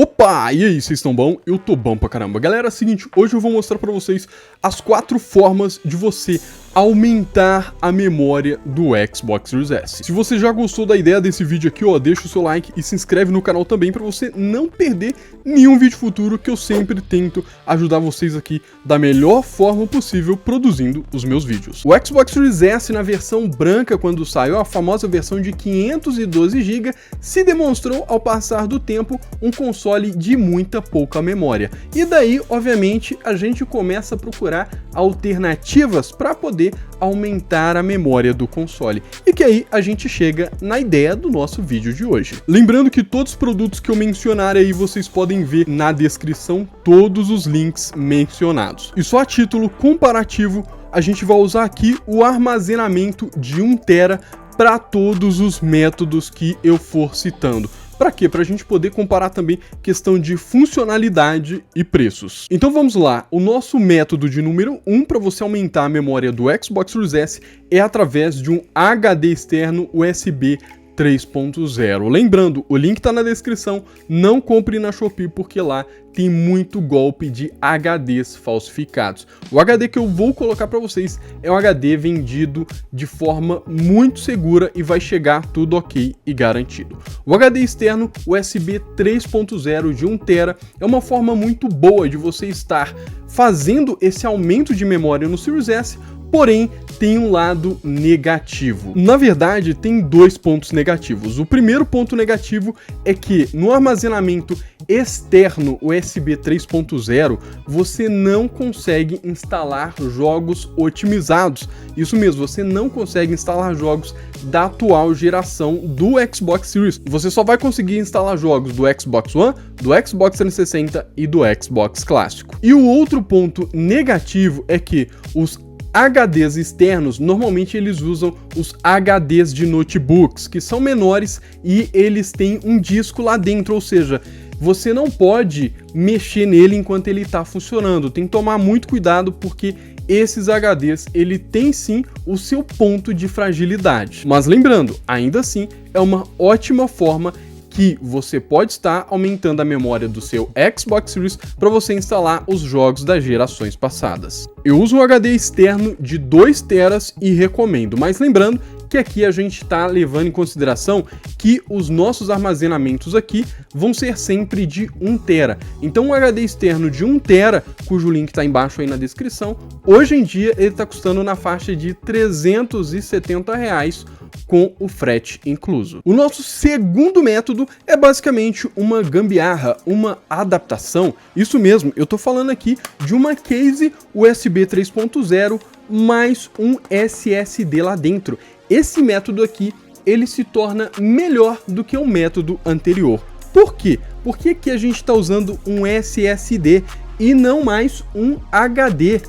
Opa, e aí, vocês estão bom? Eu tô bom pra caramba. Galera, é o seguinte, hoje eu vou mostrar pra vocês as 4 formas de você aumentar a memória do Xbox Series S. Se você já gostou da ideia desse vídeo aqui, ó, deixa o seu like e se inscreve no canal também pra você não perder nenhum vídeo futuro, que eu sempre tento ajudar vocês aqui da melhor forma possível produzindo os meus vídeos. O Xbox Series S na versão branca, quando saiu, a famosa versão de 512 GB, se demonstrou ao passar do tempo um console de muita pouca memória. E daí, obviamente, a gente começa a procurar alternativas para poder aumentar a memória do console. E que aí a gente chega na ideia do nosso vídeo de hoje. Lembrando que todos os produtos que eu mencionar aí vocês podem ver na descrição todos os links mencionados. E só a título comparativo, a gente vai usar aqui o armazenamento de 1 TB para todos os métodos que eu for citando. Para quê? Para a gente poder comparar também questão de funcionalidade e preços. Então vamos lá, o nosso método de número 1 para você aumentar a memória do Xbox Series S é através de um HD externo USB 3.0. Lembrando, o link tá na descrição, não compre na Shopee porque lá tem muito golpe de HDs falsificados. O HD que eu vou colocar para vocês é um HD vendido de forma muito segura e vai chegar tudo ok e garantido. O HD externo USB 3.0 de 1 TB é uma forma muito boa de você estar fazendo esse aumento de memória no Series S, porém tem um lado negativo. Na verdade, tem 2 pontos negativos. O primeiro ponto negativo é que no armazenamento externo USB 3.0 você não consegue instalar jogos otimizados. Isso mesmo, você não consegue instalar jogos da atual geração do Xbox Series. Você só vai conseguir instalar jogos do Xbox One, do Xbox 360 e do Xbox clássico. E o outro ponto negativo é que os HDs externos, normalmente eles usam os HDs de notebooks, que são menores e eles têm um disco lá dentro, ou seja, você não pode mexer nele enquanto ele está funcionando. Tem que tomar muito cuidado porque esses HDs, ele tem sim o seu ponto de fragilidade. Mas lembrando, ainda assim, é uma ótima forma que você pode estar aumentando a memória do seu Xbox Series para você instalar os jogos das gerações passadas. Eu uso um HD externo de 2 TB e recomendo, mas lembrando que aqui a gente está levando em consideração que os nossos armazenamentos aqui vão ser sempre de 1 TB. Então um HD externo de 1 TB, cujo link está embaixo aí na descrição, hoje em dia ele está custando na faixa de R$370 com o frete incluso. O nosso segundo método é basicamente uma gambiarra, uma adaptação. Isso mesmo, eu tô falando aqui de uma case USB 3.0 mais um SSD lá dentro. Esse método aqui, ele se torna melhor do que o método anterior. Por quê? Porque aqui a gente está usando um SSD e não mais um HD.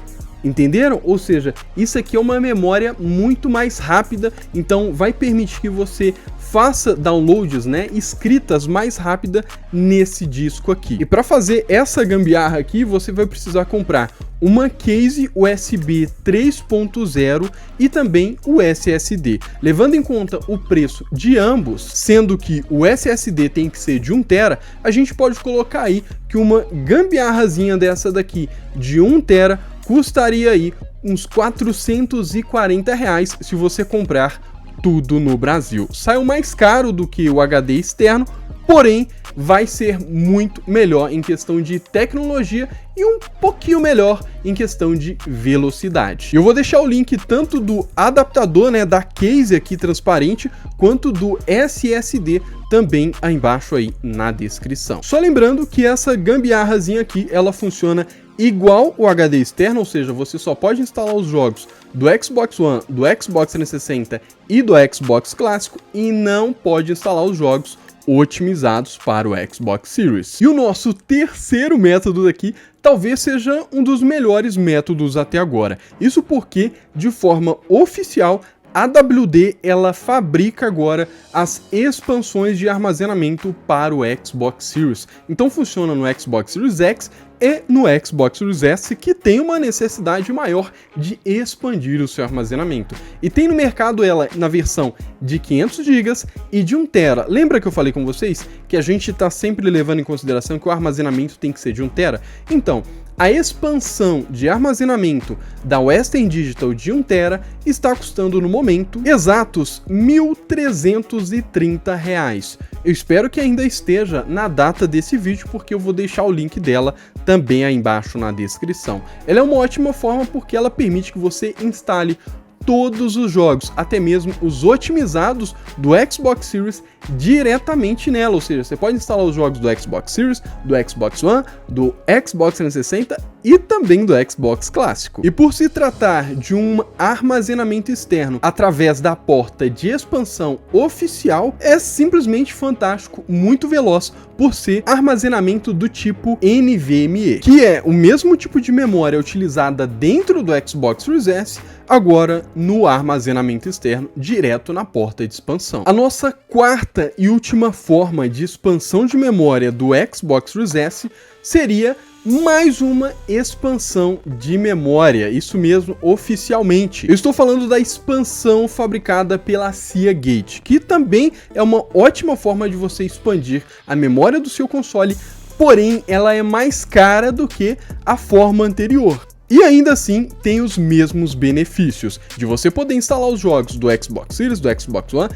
Entenderam? Ou seja, isso aqui é uma memória muito mais rápida, então vai permitir que você faça downloads, né, escritas mais rápida nesse disco aqui. E para fazer essa gambiarra aqui, você vai precisar comprar uma case USB 3.0 e também o SSD. Levando em conta o preço de ambos, sendo que o SSD tem que ser de 1 TB, a gente pode colocar aí que uma gambiarrazinha dessa daqui de 1 TB custaria aí uns R$440 se você comprar tudo no Brasil. Saiu mais caro do que o HD externo, porém vai ser muito melhor em questão de tecnologia e um pouquinho melhor em questão de velocidade. Eu vou deixar o link tanto do adaptador, né, da case aqui transparente, quanto do SSD também aí embaixo aí na descrição. Só lembrando que essa gambiarrazinha aqui, ela funciona igual o HD externo, ou seja, você só pode instalar os jogos do Xbox One, do Xbox 360 e do Xbox clássico e não pode instalar os jogos otimizados para o Xbox Series. E o nosso terceiro método daqui talvez seja um dos melhores métodos até agora. Isso porque, de forma oficial, a AWD ela fabrica agora as expansões de armazenamento para o Xbox Series. Então funciona no Xbox Series X é no Xbox Series S, que tem uma necessidade maior de expandir o seu armazenamento. E tem no mercado ela na versão de 500 GB e de 1 TB. Lembra que eu falei com vocês que a gente está sempre levando em consideração que o armazenamento tem que ser de 1 TB? Então, a expansão de armazenamento da Western Digital de 1 TB está custando no momento exatos R$ 1.330. Eu espero que ainda esteja na data desse vídeo, porque eu vou deixar o link dela também aí embaixo na descrição. Ela é uma ótima forma porque ela permite que você instale todos os jogos, até mesmo os otimizados do Xbox Series diretamente nela, ou seja, você pode instalar os jogos do Xbox Series, do Xbox One, do Xbox 360 e também do Xbox clássico. E por se tratar de um armazenamento externo através da porta de expansão oficial, é simplesmente fantástico, muito veloz, por ser armazenamento do tipo NVMe, que é o mesmo tipo de memória utilizada dentro do Xbox Series S, agora no armazenamento externo, direto na porta de expansão. A nossa quarta e última forma de expansão de memória do Xbox Series S seria mais uma expansão de memória, isso mesmo, oficialmente. Eu estou falando da expansão fabricada pela Seagate, que também é uma ótima forma de você expandir a memória do seu console, porém ela é mais cara do que a forma anterior. E ainda assim tem os mesmos benefícios de você poder instalar os jogos do Xbox Series, do Xbox One,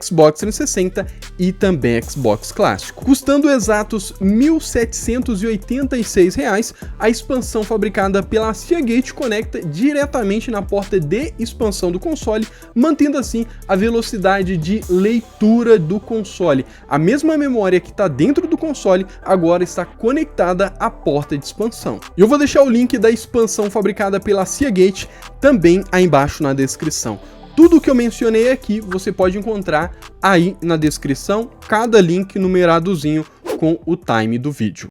Xbox 360 e também Xbox clássico. Custando exatos R$ 1.786, a expansão fabricada pela Seagate conecta diretamente na porta de expansão do console, mantendo assim a velocidade de leitura do console. A mesma memória que está dentro do console agora está conectada à porta de expansão. E eu vou deixar o link da expansão fabricada pela Seagate também aí embaixo na descrição. Tudo que eu mencionei aqui você pode encontrar aí na descrição, cada link numeradozinho com o time do vídeo.